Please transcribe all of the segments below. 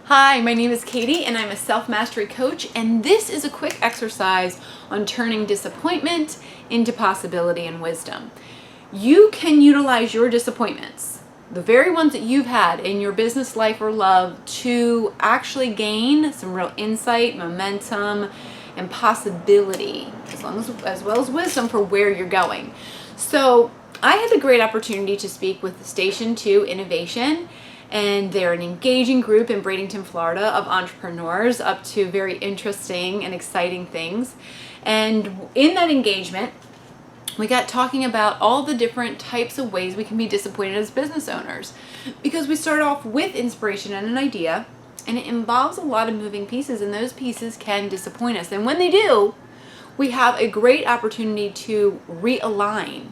Hi, my name is Katie and I'm a self-mastery coach, and this is a quick exercise on turning disappointment into possibility and wisdom. You can utilize your disappointments, the very ones that you've had in your business life or love, to actually gain some real insight, momentum, and possibility, as well as wisdom for where you're going. So I had the great opportunity to speak with Station 2 Innovation, and they're an engaging group in Bradenton, Florida, of entrepreneurs up to very interesting and exciting things. And in that engagement, we got talking about all the different types of ways we can be disappointed as business owners, because we start off with inspiration and an idea, and it involves a lot of moving pieces, and those pieces can disappoint us. And when they do, we have a great opportunity to realign.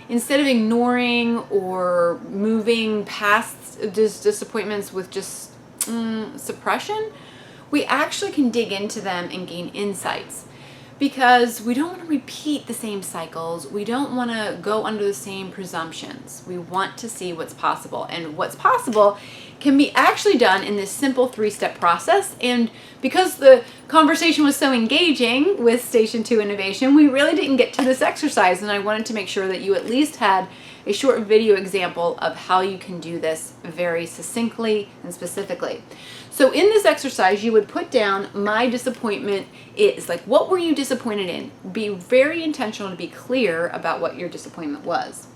Instead of ignoring or moving past disappointments with just suppression, we actually can dig into them and gain insights. Because we don't want to repeat the same cycles. We don't want to go under the same presumptions. We want to see what's possible. And what's possible can be actually done in this simple 3-step process. And because the conversation was so engaging with Station 2 Innovation, we really didn't get to this exercise. And I wanted to make sure that you at least had a short video example of how you can do this very succinctly and specifically. So in this exercise, you would put down my disappointment is. Like, what were you disappointed in? Be very intentional to be clear about what your disappointment was.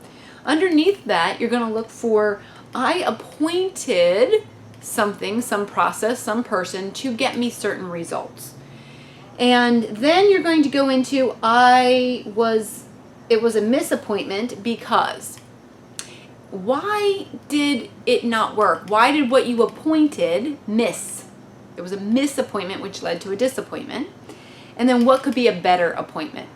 Underneath that, you're going to look for, I appointed something, some process, some person to get me certain results. And then you're going to go into, it was a misappointment because. Why did it not work? Why did what you appointed miss? It was a misappointment, which led to a disappointment. And then what could be a better appointment?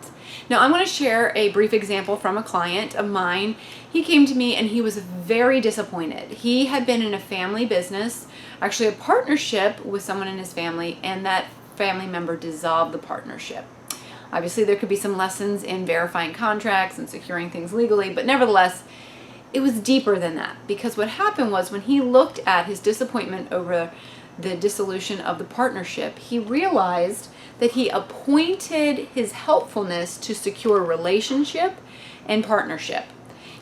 Now, I'm going to share a brief example from a client of mine. He came to me and he was very disappointed. He had been in a family business, actually a partnership with someone in his family, and that family member dissolved the partnership. Obviously, there could be some lessons in verifying contracts and securing things legally, but nevertheless, it was deeper than that, because what happened was when he looked at his disappointment over the dissolution of the partnership, he realized that he appointed his helpfulness to secure relationship and partnership.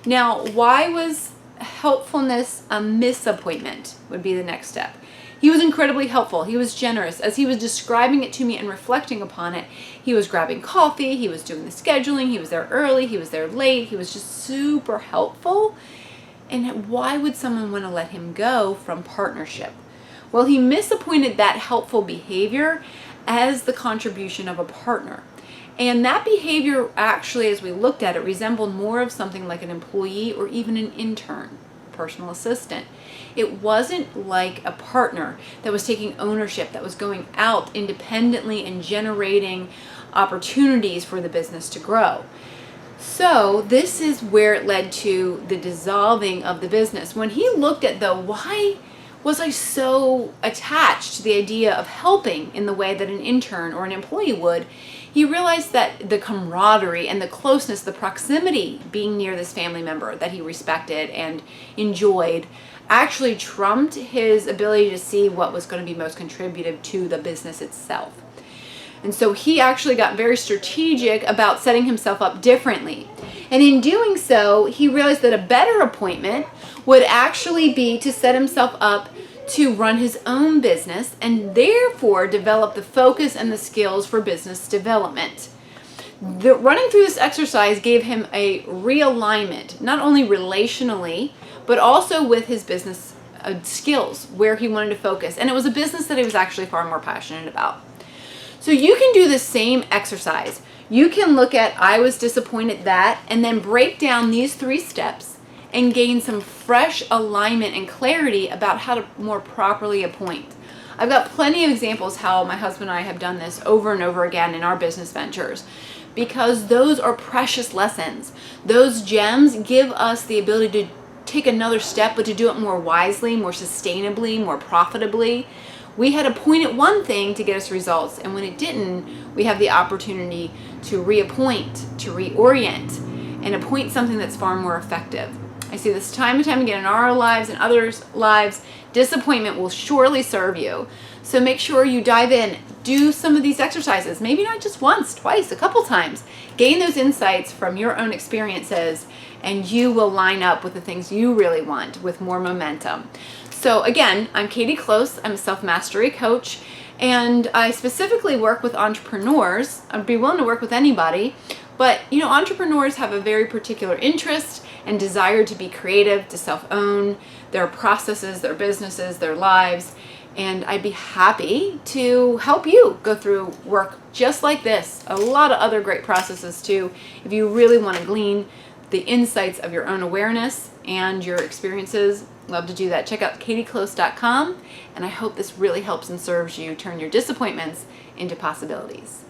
Now, why was helpfulness a misappointment would be the next step. He was incredibly helpful. He was generous. As he was describing it to me and reflecting upon it, he was grabbing coffee, he was doing the scheduling, he was there early, he was there late, he was just super helpful. And why would someone want to let him go from partnership? Well, he misappointed that helpful behavior as the contribution of a partner. And that behavior actually, as we looked at it, resembled more of something like an employee or even an intern, a personal assistant. It wasn't like a partner that was taking ownership, that was going out independently and generating opportunities for the business to grow. So this is where it led to the dissolving of the business. When he looked at why was I so attached to the idea of helping in the way that an intern or an employee would, he realized that the camaraderie and the closeness, the proximity, being near this family member that he respected and enjoyed, actually trumped his ability to see what was going to be most contributive to the business itself. And so he actually got very strategic about setting himself up differently. And in doing so, he realized that a better appointment would actually be to set himself up to run his own business and therefore develop the focus and the skills for business development. Running through this exercise gave him a realignment, not only relationally, but also with his business skills, where he wanted to focus. And it was a business that he was actually far more passionate about. So you can do the same exercise. You can look at, I was disappointed that, and then break down these 3 steps and gain some fresh alignment and clarity about how to more properly appoint. I've got plenty of examples how my husband and I have done this over and over again in our business ventures, because those are precious lessons. Those gems give us the ability to take another step, but to do it more wisely, more sustainably, more profitably. We had appointed one thing to get us results, and when it didn't, we have the opportunity to reappoint, to reorient, and appoint something that's far more effective. I see this time and time again in our lives and others' lives. Disappointment will surely serve you. So make sure you dive in, do some of these exercises, maybe not just once, twice, a couple times. Gain those insights from your own experiences, and you will line up with the things you really want with more momentum. So again, I'm Katie Close. I'm a self-mastery coach, and I specifically work with entrepreneurs. I'd be willing to work with anybody, but entrepreneurs have a very particular interest and desire to be creative, to self-own their processes, their businesses, their lives. And I'd be happy to help you go through work just like this. A lot of other great processes too, if you really want to glean the insights of your own awareness and your experiences. Love to do that. Check out katieclose.com, and I hope this really helps and serves you turn your disappointments into possibilities.